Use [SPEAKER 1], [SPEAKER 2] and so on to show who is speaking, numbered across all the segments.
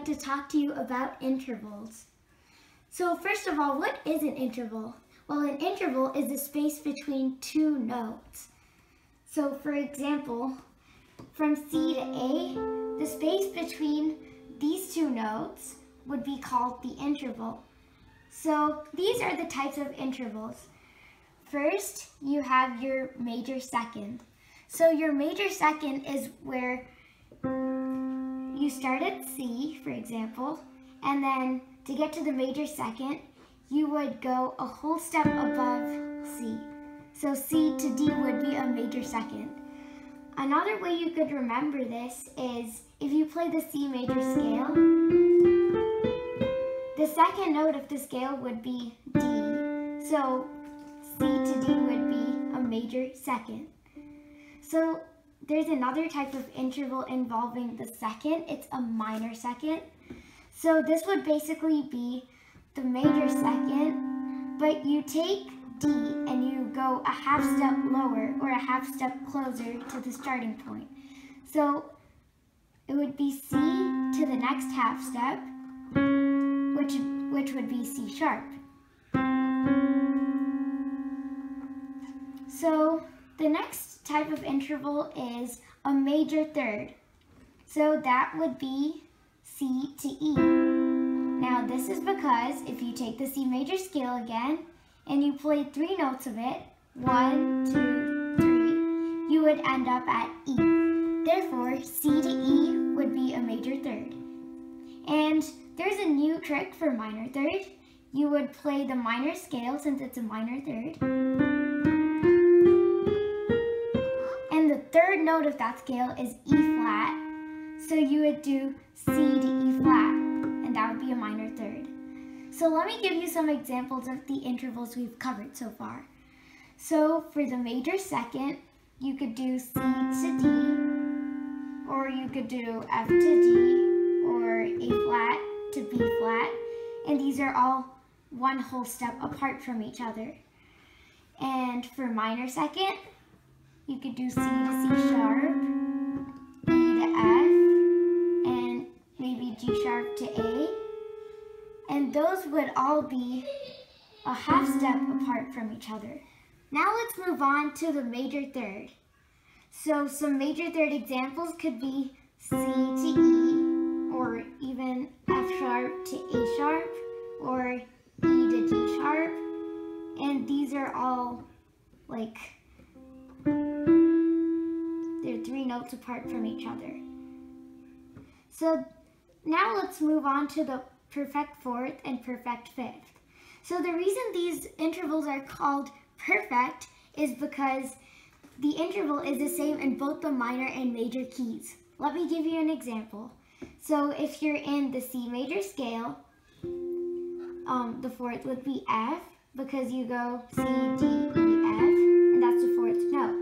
[SPEAKER 1] like to talk to you about intervals. So first of all, what is an interval? Well, an interval is the space between two notes. So for example, from C to A, the space between these two notes would be called the interval. So these are the types of intervals. First, you have your major second. So your major second is where you start at C, for example, and then to get to the major second, you would go a whole step above C. So C to D would be a major second. Another way you could remember this is if you play the C major scale, the second note of the scale would be D. So C to D would be a major second. So there's another type of interval involving the second. It's a minor second. So this would basically be the major second, but you take D and you go a half step lower or a half step closer to the starting point. So it would be C to the next half step, which would be C sharp. So the next type of interval is a major third. So that would be C to E. Now this is because if you take the C major scale again and you play three notes of it, 1, 2, 3, you would end up at E. Therefore, C to E would be a major third. And there's a new trick for minor third. You would play the minor scale since it's a minor third. And the third note of that scale is E flat. So you would do C to E flat, and that would be a minor third. So let me give you some examples of the intervals we've covered so far. So for the major second, you could do C to D, or you could do F to D, or A flat to B flat, and these are all one whole step apart from each other. And for minor second, you could do C to C sharp, E to F, and maybe G sharp to A. And those would all be a half step apart from each other. Now let's move on to the major third. So some major third examples could be C to E, or even F sharp to A sharp, or E to G sharp. And these are all like, they're three notes apart from each other. So now let's move on to the perfect fourth and perfect fifth. So the reason these intervals are called perfect is because the interval is the same in both the minor and major keys. Let me give you an example. So if you're in the C major scale, the fourth would be F, because you go C, D, E, F, and that's the fourth note.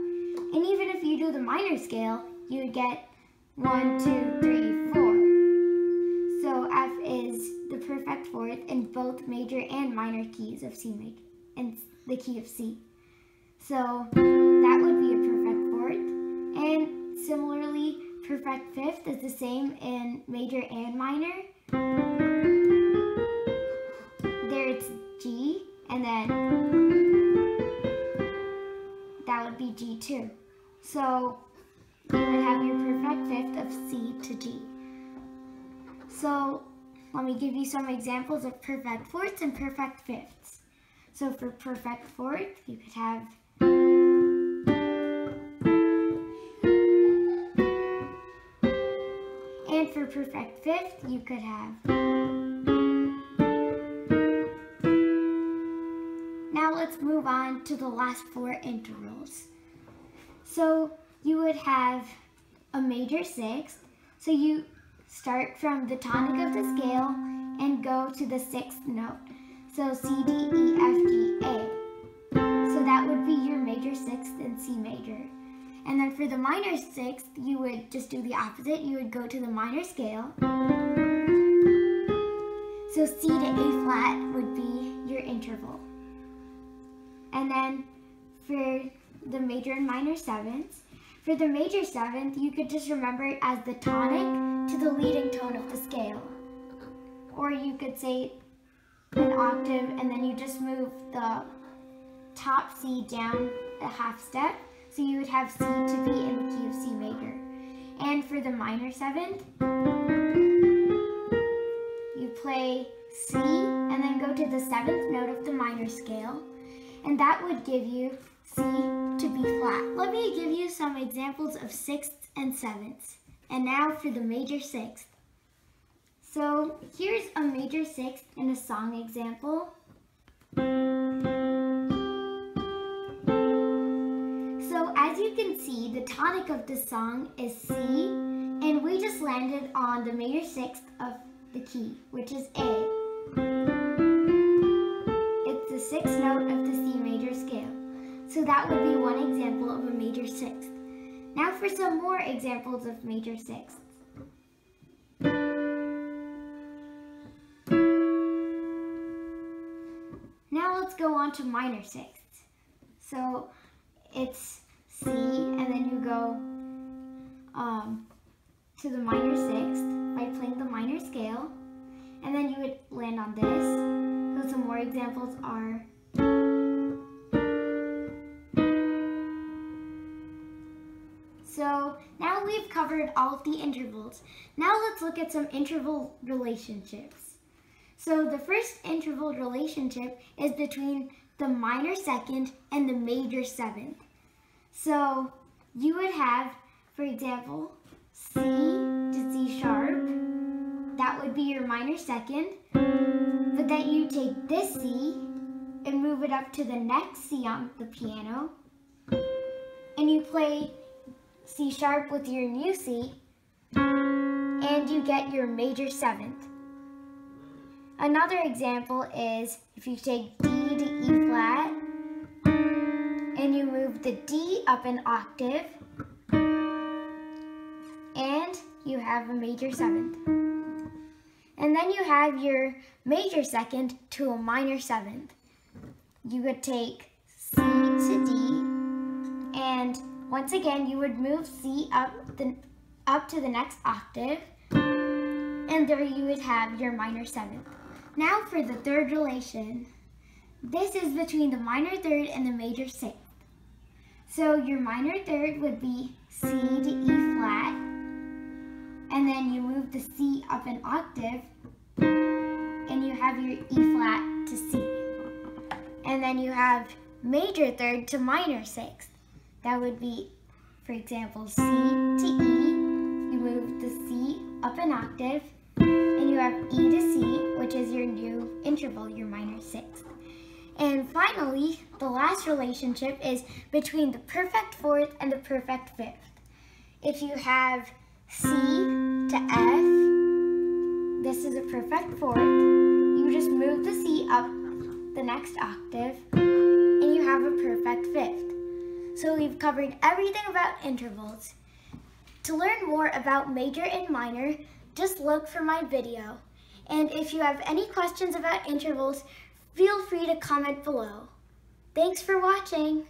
[SPEAKER 1] And even if you do the minor scale, you would get 1, 2, 3, 4. So F is the perfect fourth in both major and minor keys of C major, and the key of C. So that would be a perfect fourth. And similarly, perfect fifth is the same in major and minor. There it's G, and then that would be G2. So you would have your perfect fifth of C to G. So let me give you some examples of perfect fourths and perfect fifths. So for perfect fourth, you could have and for perfect fifth, you could have. Now let's move on to the last four intervals. So you would have a major sixth. So you start from the tonic of the scale and go to the sixth note. So C, D, E, F, G, A. So that would be your major sixth in C major. And then for the minor sixth, you would just do the opposite. You would go to the minor scale. So C to A flat would be your interval. And then for the major and minor sevenths, for the major seventh, you could just remember it as the tonic to the leading tone of the scale. or you could say an octave and then you just move the top C down a half step. So you would have C to be in the key of C major. And for the minor 7th, you play C and then go to the 7th note of the minor scale, and that would give you C to B flat. Let me give you some examples of 6ths and 7ths. And now for the major 6th. So here's a major 6th in a song example. So as you can see, the tonic of this song is C, and we just landed on the major 6th of the key, which is A. It's the 6th note of the C major scale. So that would be one example of a major 6th. Now for some more examples of major 6ths. Now let's go on to minor 6ths. So it's C, and then you go to the minor 6th by playing the minor scale, and then you would land on this. So some more examples are So now we've covered all of the intervals. Now let's look at some interval relationships. So the first interval relationship is between the minor 2nd and the major 7th. So you would have, for example, C to C sharp. That would be your minor 2nd. But then you take this C and move it up to the next C on the piano. And you play C sharp with your new C, and you get your major 7th. Another example is if you take D to E flat, and you move the D up an octave, and you have a major 7th. And then you have your major 2nd to a minor 7th. You would take C to D, and once again, you would move C up to the next octave, and there you would have your minor 7th. Now for the third relation. This is between the minor 3rd and the major 6th. So your minor 3rd would be C to E flat, and then you move the C up an octave, and you have your E flat to C. And then you have major 3rd to minor 6th. That would be, for example, C to E, you move the C up an octave, and you have E to C, which is your new interval, your minor 6th. And finally, the last relationship is between the perfect 4th and the perfect 5th. If you have C to F, this is a perfect 4th, you just move the C up the next octave, and you have a perfect 5th. So we've covered everything about intervals. To learn more about major and minor, just look for my video. And if you have any questions about intervals, feel free to comment below. Thanks for watching.